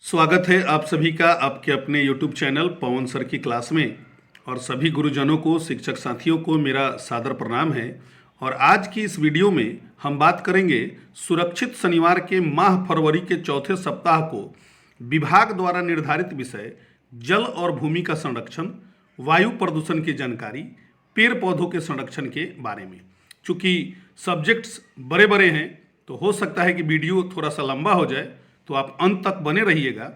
स्वागत है आप सभी का आपके अपने YouTube चैनल पवन सर की क्लास में। और सभी गुरुजनों को, शिक्षक साथियों को मेरा सादर प्रणाम है। और आज की इस वीडियो में हम बात करेंगे सुरक्षित शनिवार के माह फरवरी के चौथे सप्ताह को विभाग द्वारा निर्धारित विषय जल और भूमि का संरक्षण, वायु प्रदूषण की जानकारी, पेड़ पौधों के संरक्षण के बारे में। चूँकि सब्जेक्ट्स बड़े बड़े हैं तो हो सकता है कि वीडियो थोड़ा सा लंबा हो जाए, तो आप अंत तक बने रहिएगा।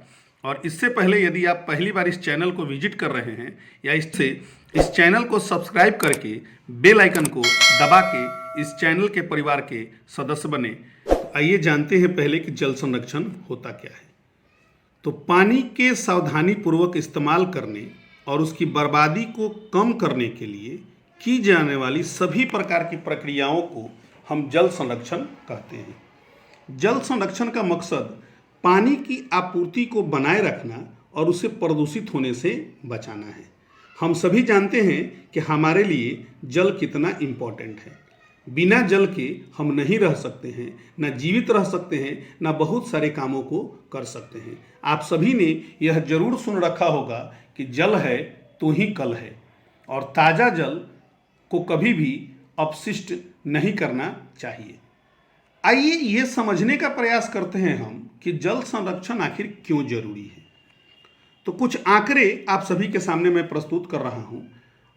और इससे पहले यदि आप पहली बार इस चैनल को विजिट कर रहे हैं या इस चैनल को सब्सक्राइब करके बेल आइकन को दबा के इस चैनल के परिवार के सदस्य बने, तो आइए जानते हैं पहले कि जल संरक्षण होता क्या है। तो पानी के सावधानी पूर्वक इस्तेमाल करने और उसकी बर्बादी को कम करने के लिए की जाने वाली सभी प्रकार की प्रक्रियाओं को हम जल संरक्षण कहते हैं। जल संरक्षण का मकसद पानी की आपूर्ति को बनाए रखना और उसे प्रदूषित होने से बचाना है। हम सभी जानते हैं कि हमारे लिए जल कितना इम्पोर्टेंट है। बिना जल के हम नहीं रह सकते हैं, न जीवित रह सकते हैं, न बहुत सारे कामों को कर सकते हैं। आप सभी ने यह जरूर सुन रखा होगा कि जल है तो ही कल है, और ताज़ा जल को कभी भी अपशिष्ट नहीं करना चाहिए। आइए ये समझने का प्रयास करते हैं हम कि जल संरक्षण आखिर क्यों जरूरी है। तो कुछ आंकड़े आप सभी के सामने मैं प्रस्तुत कर रहा हूं।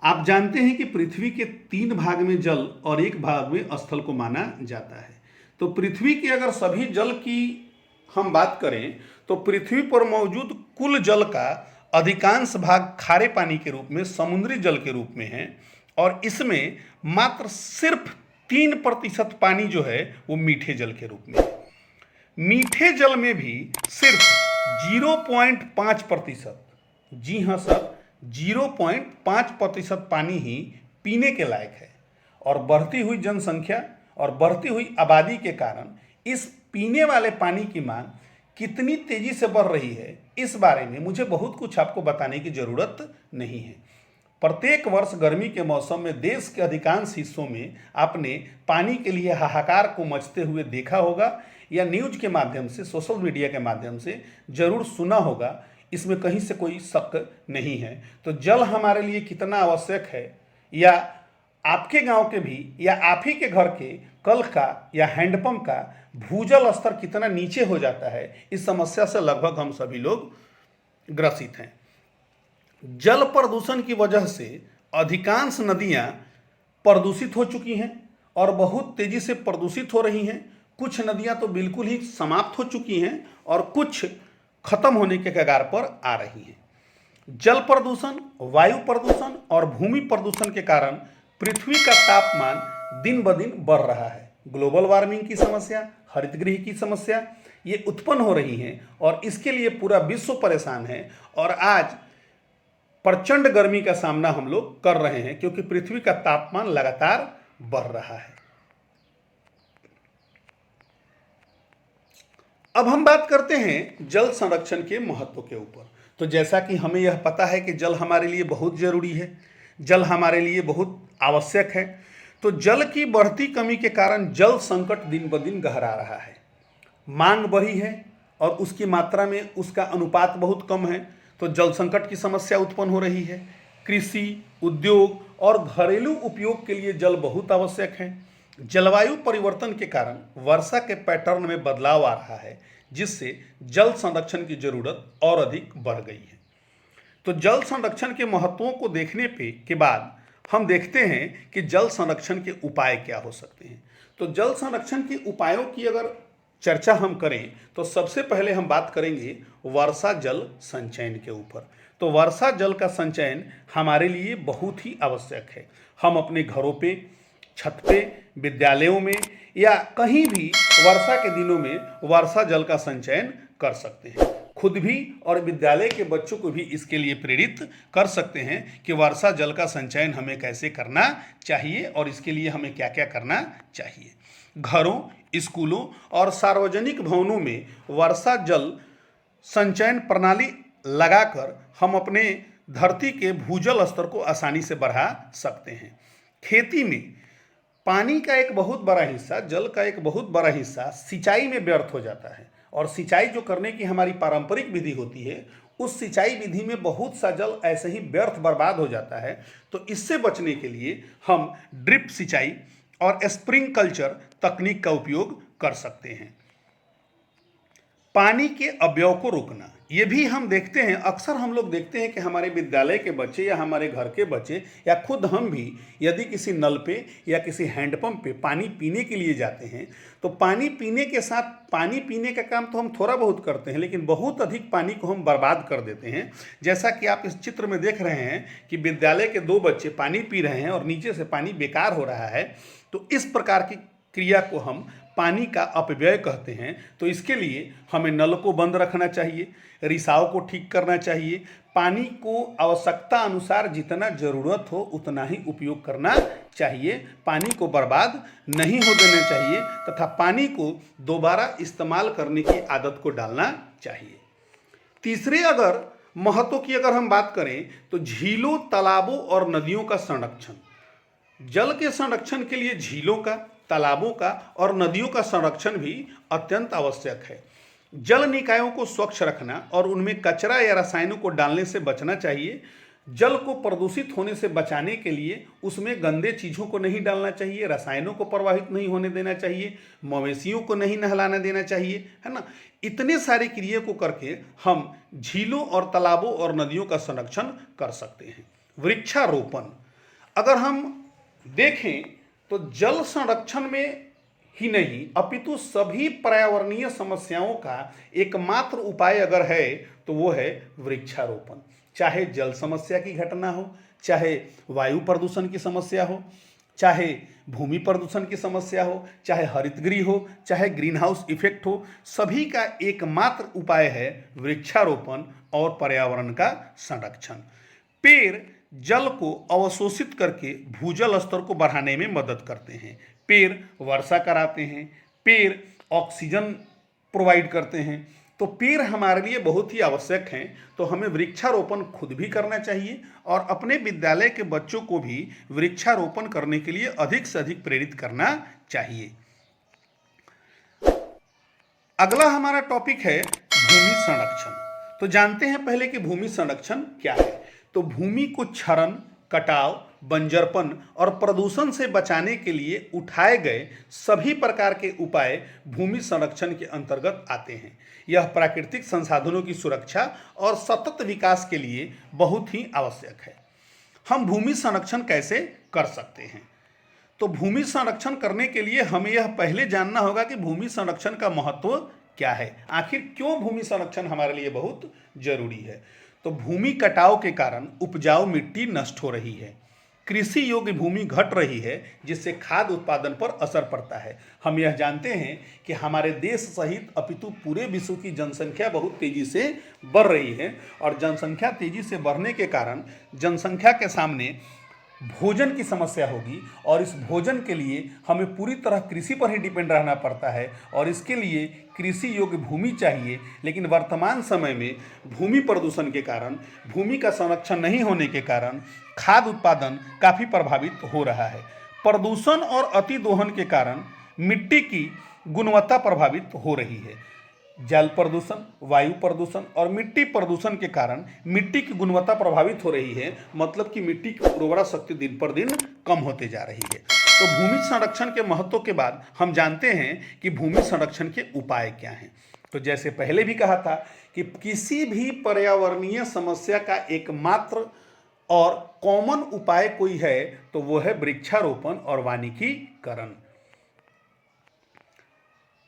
आप जानते हैं कि पृथ्वी के 3 भाग में जल और 1 भाग में स्थल को माना जाता है। तो पृथ्वी के अगर सभी जल की हम बात करें तो पृथ्वी पर मौजूद कुल जल का अधिकांश भाग खारे पानी के रूप में, समुद्री जल के रूप में है, और इसमें मात्र सिर्फ 3% पानी जो है वो मीठे जल के रूप में है। मीठे जल में भी सिर्फ 0.5%, जी हाँ सर, 0.5% पानी ही पीने के लायक है। और बढ़ती हुई जनसंख्या और बढ़ती हुई आबादी के कारण इस पीने वाले पानी की मांग कितनी तेजी से बढ़ रही है, इस बारे में मुझे बहुत कुछ आपको बताने की जरूरत नहीं है। प्रत्येक वर्ष गर्मी के मौसम में देश के अधिकांश हिस्सों में आपने पानी के लिए हाहाकार को मचते हुए देखा होगा, या न्यूज के माध्यम से, सोशल मीडिया के माध्यम से जरूर सुना होगा। इसमें कहीं से कोई शक नहीं है। तो जल हमारे लिए कितना आवश्यक है, या आपके गांव के भी या आप ही के घर के कल का या हैंडपंप का भूजल स्तर कितना नीचे हो जाता है, इस समस्या से लगभग हम सभी लोग ग्रसित हैं। जल प्रदूषण की वजह से अधिकांश नदियां प्रदूषित हो चुकी हैं और बहुत तेजी से प्रदूषित हो रही हैं। कुछ नदियां तो बिल्कुल ही समाप्त हो चुकी हैं और कुछ खत्म होने के कगार पर आ रही हैं। जल प्रदूषण, वायु प्रदूषण और भूमि प्रदूषण के कारण पृथ्वी का तापमान दिन ब दिन बढ़ रहा है। ग्लोबल वार्मिंग की समस्या, हरितगृह की समस्या, ये उत्पन्न हो रही हैं और इसके लिए पूरा विश्व परेशान है। और आज प्रचंड गर्मी का सामना हम लोग कर रहे हैं, क्योंकि पृथ्वी का तापमान लगातार बढ़ रहा है। अब हम बात करते हैं जल संरक्षण के महत्व के ऊपर। तो जैसा कि हमें यह पता है कि जल हमारे लिए बहुत जरूरी है, जल हमारे लिए बहुत आवश्यक है। तो जल की बढ़ती कमी के कारण जल संकट दिन ब दिन गहरा रहा है। मांग बढ़ी है और उसकी मात्रा में उसका अनुपात बहुत कम है, तो जल संकट की समस्या उत्पन्न हो रही है। कृषि, उद्योग और घरेलू उपयोग के लिए जल बहुत आवश्यक है। जलवायु परिवर्तन के कारण वर्षा के पैटर्न में बदलाव आ रहा है, जिससे जल संरक्षण की जरूरत और अधिक बढ़ गई है। तो जल संरक्षण के महत्वों को देखने के बाद हम देखते हैं कि जल संरक्षण के उपाय क्या हो सकते हैं। तो जल संरक्षण के उपायों की अगर चर्चा हम करें तो सबसे पहले हम बात करेंगे वर्षा जल संचयन के ऊपर। तो वर्षा जल का संचयन हमारे लिए बहुत ही आवश्यक है। हम अपने घरों पे, छत पे, विद्यालयों में या कहीं भी वर्षा के दिनों में वर्षा जल का संचयन कर सकते हैं। खुद भी और विद्यालय के बच्चों को भी इसके लिए प्रेरित कर सकते हैं कि वर्षा जल का संचयन हमें कैसे करना चाहिए और इसके लिए हमें क्या क्या करना चाहिए। घरों, स्कूलों और सार्वजनिक भवनों में वर्षा जल संचयन प्रणाली लगाकर हम अपने धरती के भूजल स्तर को आसानी से बढ़ा सकते हैं। खेती में पानी का एक बहुत बड़ा हिस्सा, जल का एक बहुत बड़ा हिस्सा सिंचाई में व्यर्थ हो जाता है और सिंचाई जो करने की हमारी पारंपरिक विधि होती है, उस सिंचाई विधि में बहुत सा जल ऐसे ही व्यर्थ बर्बाद हो जाता है। तो इससे बचने के लिए हम ड्रिप सिंचाई और स्प्रिंकलचर तकनीक का उपयोग कर सकते हैं। पानी के अपव्यय को रोकना, ये भी हम देखते हैं, अक्सर हम लोग देखते हैं कि हमारे विद्यालय के बच्चे या हमारे घर के बच्चे या खुद हम भी यदि किसी नल पे या किसी हैंडपंप पे पानी पीने के लिए जाते हैं, तो पानी पीने के साथ पानी पीने का काम तो हम थोड़ा बहुत करते हैं, लेकिन बहुत अधिक पानी को हम बर्बाद कर देते हैं। जैसा कि आप इस चित्र में देख रहे हैं कि विद्यालय के 2 बच्चे पानी पी रहे हैं और नीचे से पानी बेकार हो रहा है। तो इस प्रकार की क्रिया को हम पानी का अपव्यय कहते हैं। तो इसके लिए हमें नल को बंद रखना चाहिए, रिसाव को ठीक करना चाहिए, पानी को आवश्यकता अनुसार जितना ज़रूरत हो उतना ही उपयोग करना चाहिए, पानी को बर्बाद नहीं हो देना चाहिए तथा पानी को दोबारा इस्तेमाल करने की आदत को डालना चाहिए। तीसरे अगर महत्व की अगर हम बात करें तो झीलों, तालाबों और नदियों का संरक्षण। जल के संरक्षण के लिए झीलों का, तालाबों का और नदियों का संरक्षण भी अत्यंत आवश्यक है। जल निकायों को स्वच्छ रखना और उनमें कचरा या रसायनों को डालने से बचना चाहिए। जल को प्रदूषित होने से बचाने के लिए उसमें गंदे चीज़ों को नहीं डालना चाहिए, रसायनों को प्रवाहित नहीं होने देना चाहिए, मवेशियों को नहीं नहलाने देना चाहिए, है ना। इतने सारी क्रिया को करके हम झीलों और तालाबों और नदियों का संरक्षण कर सकते हैं। वृक्षारोपण, अगर हम देखें तो जल संरक्षण में ही नहीं अपितु सभी पर्यावरणीय समस्याओं का एकमात्र उपाय अगर है तो वो है वृक्षारोपण। चाहे जल समस्या की घटना हो, चाहे वायु प्रदूषण की समस्या हो, चाहे भूमि प्रदूषण की समस्या हो, चाहे हरितगृह हो, चाहे ग्रीन हाउस इफेक्ट हो, सभी का एकमात्र उपाय है वृक्षारोपण और पर्यावरण का संरक्षण। पेड़ जल को अवशोषित करके भूजल स्तर को बढ़ाने में मदद करते हैं। पेड़ वर्षा कराते हैं, पेड़ ऑक्सीजन प्रोवाइड करते हैं। तो पेड़ हमारे लिए बहुत ही आवश्यक हैं। तो हमें वृक्षारोपण खुद भी करना चाहिए और अपने विद्यालय के बच्चों को भी वृक्षारोपण करने के लिए अधिक से अधिक प्रेरित करना चाहिए। अगला हमारा टॉपिक है भूमि संरक्षण। तो जानते हैं पहले कि भूमि संरक्षण क्या है। तो भूमि को क्षरण, कटाव, बंजरपन और प्रदूषण से बचाने के लिए उठाए गए सभी प्रकार के उपाय भूमि संरक्षण के अंतर्गत आते हैं। यह प्राकृतिक संसाधनों की सुरक्षा और सतत विकास के लिए बहुत ही आवश्यक है। हम भूमि संरक्षण कैसे कर सकते हैं? तो भूमि संरक्षण करने के लिए हमें यह पहले जानना होगा कि भूमि संरक्षण का महत्व क्या है, आखिर क्यों भूमि संरक्षण हमारे लिए बहुत जरूरी है। तो भूमि कटाव के कारण उपजाऊ मिट्टी नष्ट हो रही है, कृषि योग्य भूमि घट रही है, जिससे खाद्य उत्पादन पर असर पड़ता है। हम यह जानते हैं कि हमारे देश सहित अपितु पूरे विश्व की जनसंख्या बहुत तेजी से बढ़ रही है और जनसंख्या तेजी से बढ़ने के कारण जनसंख्या के सामने भोजन की समस्या होगी और इस भोजन के लिए हमें पूरी तरह कृषि पर ही डिपेंड रहना पड़ता है और इसके लिए कृषि योग्य भूमि चाहिए। लेकिन वर्तमान समय में भूमि प्रदूषण के कारण, भूमि का संरक्षण नहीं होने के कारण खाद्य उत्पादन काफ़ी प्रभावित हो रहा है। प्रदूषण और अति दोहन के कारण मिट्टी की गुणवत्ता प्रभावित हो रही है। जल प्रदूषण, वायु प्रदूषण और मिट्टी प्रदूषण के कारण मिट्टी की गुणवत्ता प्रभावित हो रही है, मतलब कि मिट्टी की उर्वरा शक्ति दिन पर दिन कम होते जा रही है। तो भूमि संरक्षण के महत्व के बाद हम जानते हैं कि भूमि संरक्षण के उपाय क्या हैं। तो जैसे पहले भी कहा था कि किसी भी पर्यावरणीय समस्या का एकमात्र और कॉमन उपाय कोई है तो वो है वृक्षारोपण और वानिकीकरण।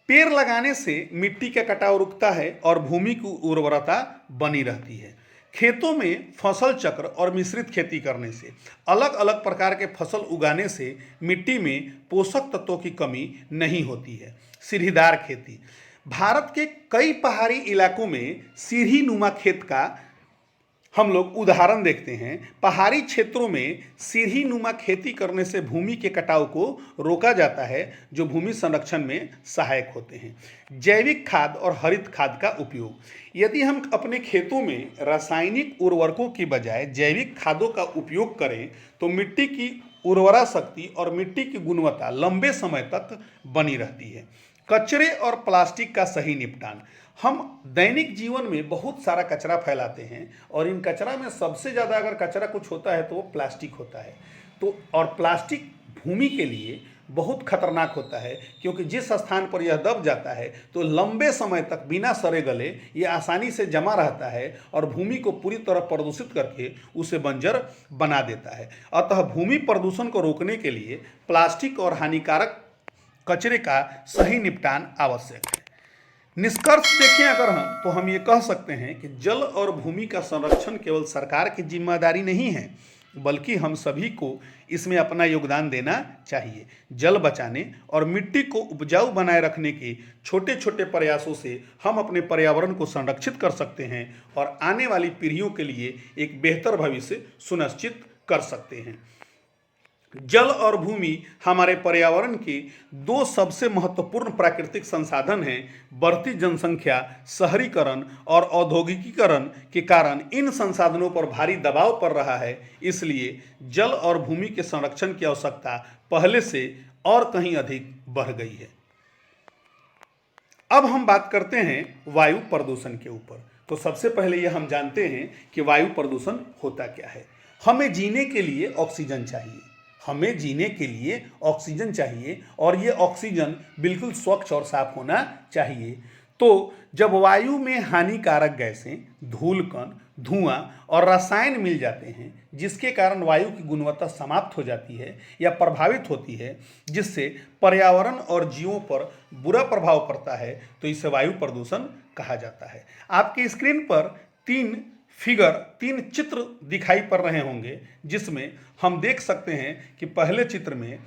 पेड़ लगाने से मिट्टी का कटाव रुकता है और भूमि की उर्वरता बनी रहती है। खेतों में फसल चक्र और मिश्रित खेती करने से, अलग अलग प्रकार के फसल उगाने से मिट्टी में पोषक तत्वों की कमी नहीं होती है। सीढ़ीदार खेती, भारत के कई पहाड़ी इलाकों में सीढ़ी नुमा खेत का हम लोग उदाहरण देखते हैं। पहाड़ी क्षेत्रों में सीढ़ी नुमा खेती करने से भूमि के कटाव को रोका जाता है, जो भूमि संरक्षण में सहायक होते हैं। जैविक खाद और हरित खाद का उपयोग, यदि हम अपने खेतों में रासायनिक उर्वरकों की बजाय जैविक खादों का उपयोग करें तो मिट्टी की उर्वरा शक्ति और मिट्टी की गुणवत्ता लंबे समय तक बनी रहती है। कचरे और प्लास्टिक का सही निपटान। हम दैनिक जीवन में बहुत सारा कचरा फैलाते हैं और इन कचरा में सबसे ज़्यादा अगर कचरा कुछ होता है तो वो प्लास्टिक होता है। तो और प्लास्टिक भूमि के लिए बहुत खतरनाक होता है, क्योंकि जिस स्थान पर यह दब जाता है तो लंबे समय तक बिना सड़े गले ये आसानी से जमा रहता है और भूमि को पूरी तरह प्रदूषित करके उसे बंजर बना देता है। अतः भूमि प्रदूषण को रोकने के लिए प्लास्टिक और हानिकारक कचरे का सही निपटान आवश्यक है। निष्कर्ष देखें अगर हम, तो हम ये कह सकते हैं कि जल और भूमि का संरक्षण केवल सरकार की जिम्मेदारी नहीं है, बल्कि हम सभी को इसमें अपना योगदान देना चाहिए। जल बचाने और मिट्टी को उपजाऊ बनाए रखने के छोटे छोटे प्रयासों से हम अपने पर्यावरण को संरक्षित कर सकते हैं और आने वाली पीढ़ियों के लिए एक बेहतर भविष्य सुनिश्चित कर सकते हैं। जल और भूमि हमारे पर्यावरण के दो सबसे महत्वपूर्ण प्राकृतिक संसाधन हैं। बढ़ती जनसंख्या, शहरीकरण और औद्योगिकीकरण के कारण इन संसाधनों पर भारी दबाव पड़ रहा है। इसलिए जल और भूमि के संरक्षण की आवश्यकता पहले से और कहीं अधिक बढ़ गई है। अब हम बात करते हैं वायु प्रदूषण के ऊपर। तो सबसे पहले यह हम जानते हैं कि वायु प्रदूषण होता क्या है। हमें जीने के लिए ऑक्सीजन चाहिए, हमें जीने के लिए ऑक्सीजन चाहिए और ये ऑक्सीजन बिल्कुल स्वच्छ और साफ होना चाहिए। तो जब वायु में हानिकारक गैसें, धूलकण, धुआं और रसायन मिल जाते हैं, जिसके कारण वायु की गुणवत्ता समाप्त हो जाती है या प्रभावित होती है, जिससे पर्यावरण और जीवों पर बुरा प्रभाव पड़ता है, तो इसे वायु प्रदूषण कहा जाता है। आपकी स्क्रीन पर तीन चित्र दिखाई पड़ रहे होंगे, जिसमें हम देख सकते हैं कि पहले चित्र में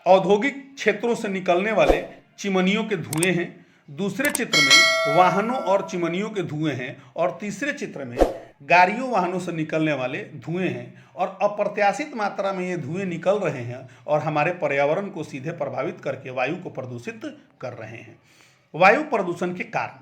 औद्योगिक क्षेत्रों से निकलने वाले चिमनियों के धुएं हैं, दूसरे चित्र में वाहनों और चिमनियों के धुएं हैं और तीसरे चित्र में गाड़ियों वाहनों से निकलने वाले धुएं हैं। और अप्रत्याशित मात्रा में ये धुएं निकल रहे हैं और हमारे पर्यावरण को सीधे प्रभावित करके वायु को प्रदूषित कर रहे हैं। वायु प्रदूषण के कारण,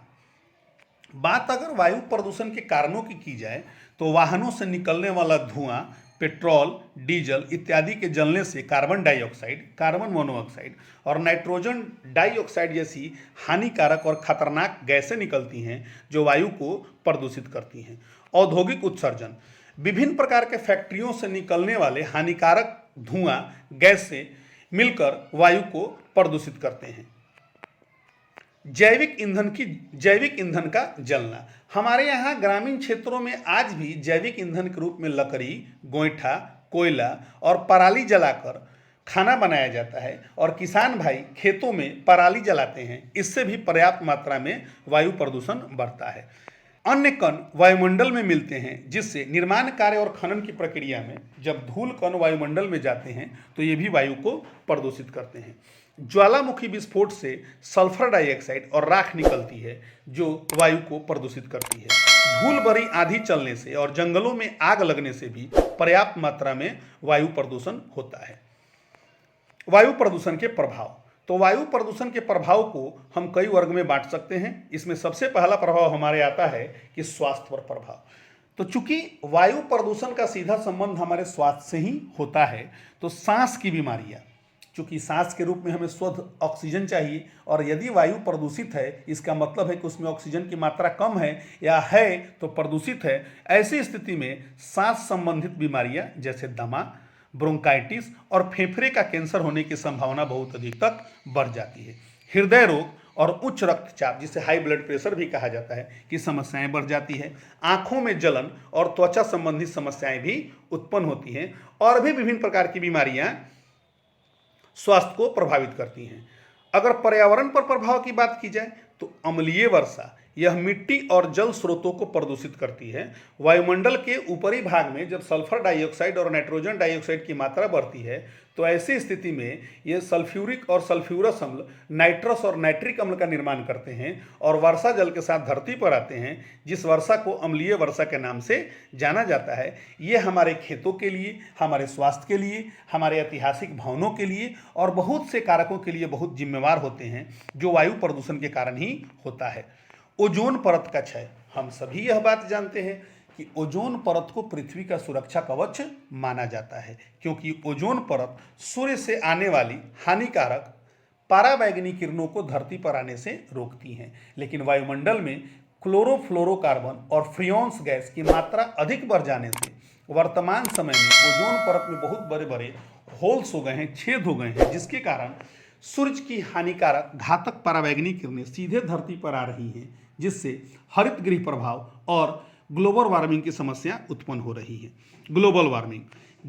बात अगर वायु प्रदूषण के कारणों की जाए तो वाहनों से निकलने वाला धुआं, पेट्रोल, डीजल इत्यादि के जलने से कार्बन डाइऑक्साइड, कार्बन मोनोऑक्साइड और नाइट्रोजन डाइऑक्साइड जैसी हानिकारक और खतरनाक गैसें निकलती हैं जो वायु को प्रदूषित करती हैं। औद्योगिक उत्सर्जन, विभिन्न प्रकार के फैक्ट्रियों से निकलने वाले हानिकारक धुआं, गैसें मिलकर वायु को प्रदूषित करते हैं। जैविक ईंधन का जलना, हमारे यहाँ ग्रामीण क्षेत्रों में आज भी जैविक ईंधन के रूप में लकड़ी, गोईठा, कोयला और पराली जलाकर खाना बनाया जाता है और किसान भाई खेतों में पराली जलाते हैं। इससे भी पर्याप्त मात्रा में वायु प्रदूषण बढ़ता है। अन्य कण वायुमंडल में मिलते हैं, जिससे निर्माण कार्य और खनन की प्रक्रिया में जब धूल कण वायुमंडल में जाते हैं तो ये भी वायु को प्रदूषित करते हैं। ज्वालामुखी विस्फोट से सल्फर डाइऑक्साइड और राख निकलती है जो वायु को प्रदूषित करती है। धूल भरी आंधी चलने से और जंगलों में आग लगने से भी पर्याप्त मात्रा में वायु प्रदूषण होता है। वायु प्रदूषण के प्रभाव, तो वायु प्रदूषण के प्रभाव को हम कई वर्ग में बांट सकते हैं। इसमें सबसे पहला प्रभाव हमारे आता है कि स्वास्थ्य पर प्रभाव। तो चूंकि वायु प्रदूषण का सीधा संबंध हमारे स्वास्थ्य से ही होता है, तो सांस की बीमारियां, चूंकि सांस के रूप में हमें शुद्ध ऑक्सीजन चाहिए और यदि वायु प्रदूषित है, इसका मतलब है कि उसमें ऑक्सीजन की मात्रा कम है या है तो प्रदूषित है। ऐसी स्थिति में सांस संबंधित बीमारियां जैसे दमा, ब्रोंकाइटिस और फेफड़े का कैंसर होने की संभावना बहुत अधिक तक बढ़ जाती है। हृदय रोग और उच्च रक्तचाप, जिसे हाई ब्लड प्रेशर भी कहा जाता है, की समस्याएं बढ़ जाती है। आंखों में जलन और त्वचा संबंधित समस्याएं भी उत्पन्न होती हैं और भी विभिन्न प्रकार की बीमारियां स्वास्थ्य को प्रभावित करती हैं। अगर पर्यावरण पर प्रभाव की बात की जाए तो अम्लीय वर्षा, यह मिट्टी और जल स्रोतों को प्रदूषित करती है। वायुमंडल के ऊपरी भाग में जब सल्फर डाइऑक्साइड और नाइट्रोजन डाइऑक्साइड की मात्रा बढ़ती है तो ऐसी स्थिति में ये सल्फ्यूरिक और सल्फ्यूरस अम्ल नाइट्रस और नाइट्रिक अम्ल का निर्माण करते हैं और वर्षा जल के साथ धरती पर आते हैं, जिस वर्षा को अम्लीय वर्षा के नाम से जाना जाता है। ये हमारे खेतों के लिए, हमारे स्वास्थ्य के लिए, हमारे ऐतिहासिक भवनों के लिए और बहुत से कारकों के लिए बहुत जिम्मेवार होते हैं, जो वायु प्रदूषण के कारण ही होता है। ओजोन परत का क्षय, हम सभी यह बात जानते हैं कि ओजोन परत को पृथ्वी का सुरक्षा कवच माना जाता है, क्योंकि ओजोन परत सूर्य से आने वाली हानिकारक पराबैंगनी किरणों को धरती पर आने से रोकती हैं। लेकिन वायुमंडल में क्लोरोफ्लोरोकार्बन और फ्रियोन्स गैस की मात्रा अधिक बढ़ जाने से वर्तमान समय में ओजोन परत में बहुत बड़े बड़े होल्स हो गए हैं, छेद हो गए हैं, जिसके कारण सूर्य की हानिकारक घातक पराबैंगनी किरणें सीधे धरती पर आ रही हैं, जिससे हरित गृह प्रभाव और ग्लोबल वार्मिंग की समस्या उत्पन्न हो रही है। ग्लोबल वार्मिंग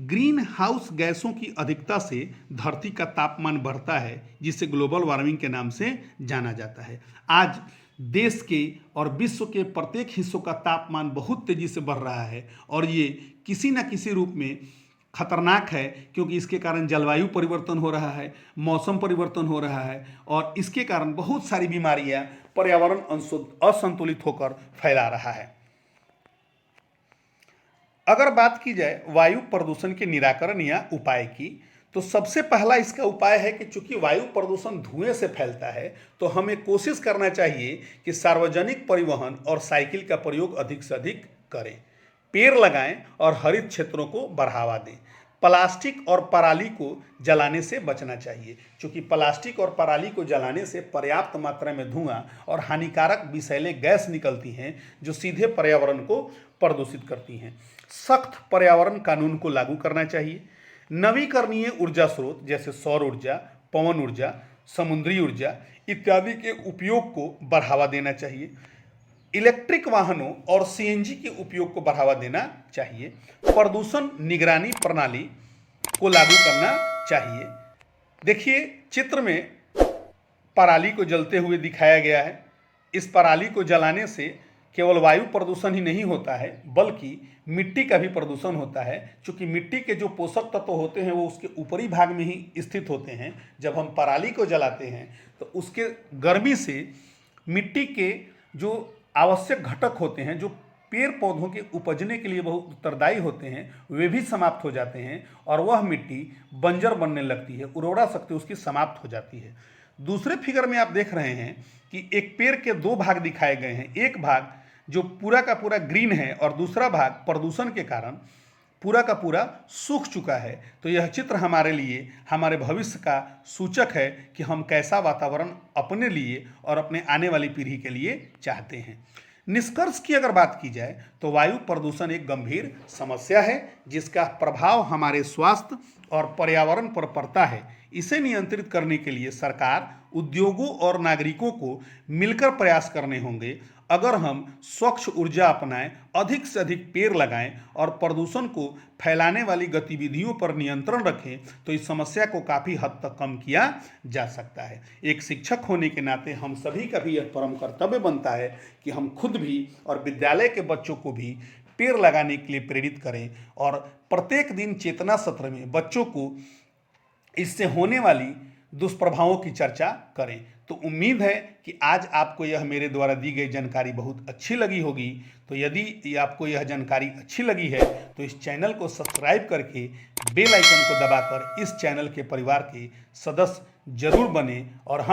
ग्रीन हाउस गैसों की अधिकता से धरती का तापमान बढ़ता है, जिसे ग्लोबल वार्मिंग के नाम से जाना जाता है। आज देश के और विश्व के प्रत्येक हिस्सों का तापमान बहुत तेजी से बढ़ रहा है और ये किसी न किसी रूप में खतरनाक है, क्योंकि इसके कारण जलवायु परिवर्तन हो रहा है, मौसम परिवर्तन हो रहा है और इसके कारण बहुत सारी बीमारियां पर्यावरण असंतुलित होकर फैला रहा है। अगर बात की जाए वायु प्रदूषण के निराकरण या उपाय की, तो सबसे पहला इसका उपाय है कि चूंकि वायु प्रदूषण धुएं से फैलता है, तो हमें कोशिश करना चाहिए कि सार्वजनिक परिवहन और साइकिल का प्रयोग अधिक से अधिक करें, पेड़ लगाएं और हरित क्षेत्रों को बढ़ावा दें। प्लास्टिक और पराली को जलाने से बचना चाहिए, क्योंकि प्लास्टिक और पराली को जलाने से पर्याप्त मात्रा में धुआं और हानिकारक विषैले गैस निकलती हैं, जो सीधे पर्यावरण को प्रदूषित करती हैं। सख्त पर्यावरण कानून को लागू करना चाहिए। नवीकरणीय ऊर्जा स्रोत जैसे सौर ऊर्जा, पवन ऊर्जा, समुद्री ऊर्जा इत्यादि के उपयोग को बढ़ावा देना चाहिए। इलेक्ट्रिक वाहनों और सीएनजी के उपयोग को बढ़ावा देना चाहिए। प्रदूषण निगरानी प्रणाली को लागू करना चाहिए। देखिए, चित्र में पराली को जलते हुए दिखाया गया है। इस पराली को जलाने से केवल वायु प्रदूषण ही नहीं होता है, बल्कि मिट्टी का भी प्रदूषण होता है, क्योंकि मिट्टी के जो पोषक तत्व होते हैं वो उसके ऊपरी भाग में ही स्थित होते हैं। जब हम पराली को जलाते हैं तो उसके गर्मी से मिट्टी के जो आवश्यक घटक होते हैं, जो पेड़ पौधों के उपजने के लिए बहुत उत्तरदायी होते हैं, वे भी समाप्त हो जाते हैं और वह मिट्टी बंजर बनने लगती है, उर्वरा शक्ति उसकी समाप्त हो जाती है। दूसरे फिगर में आप देख रहे हैं कि एक पेड़ के दो भाग दिखाए गए हैं। एक भाग जो पूरा का पूरा ग्रीन है और दूसरा भाग प्रदूषण के कारण पूरा का पूरा सूख चुका है। तो यह चित्र हमारे लिए, हमारे भविष्य का सूचक है कि हम कैसा वातावरण अपने लिए और अपने आने वाली पीढ़ी के लिए चाहते हैं। निष्कर्ष की अगर बात की जाए तो वायु प्रदूषण एक गंभीर समस्या है, जिसका प्रभाव हमारे स्वास्थ्य और पर्यावरण पर पड़ता है। इसे नियंत्रित करने के लिए सरकार, उद्योगों और नागरिकों को मिलकर प्रयास करने होंगे। अगर हम स्वच्छ ऊर्जा अपनाएं, अधिक से अधिक पेड़ लगाएं और प्रदूषण को फैलाने वाली गतिविधियों पर नियंत्रण रखें, तो इस समस्या को काफ़ी हद तक कम किया जा सकता है। एक शिक्षक होने के नाते हम सभी का भी यह परम कर्तव्य बनता है कि हम खुद भी और विद्यालय के बच्चों को भी पेड़ लगाने के लिए प्रेरित करें और प्रत्येक दिन चेतना सत्र में बच्चों को इससे होने वाली दुष्प्रभावों की चर्चा करें। तो उम्मीद है कि आज आपको यह मेरे द्वारा दी गई जानकारी बहुत अच्छी लगी होगी। तो यदि आपको यह जानकारी अच्छी लगी है तो इस चैनल को सब्सक्राइब करके बेल आइकन को दबाकर इस चैनल के परिवार के सदस्य जरूर बने और हम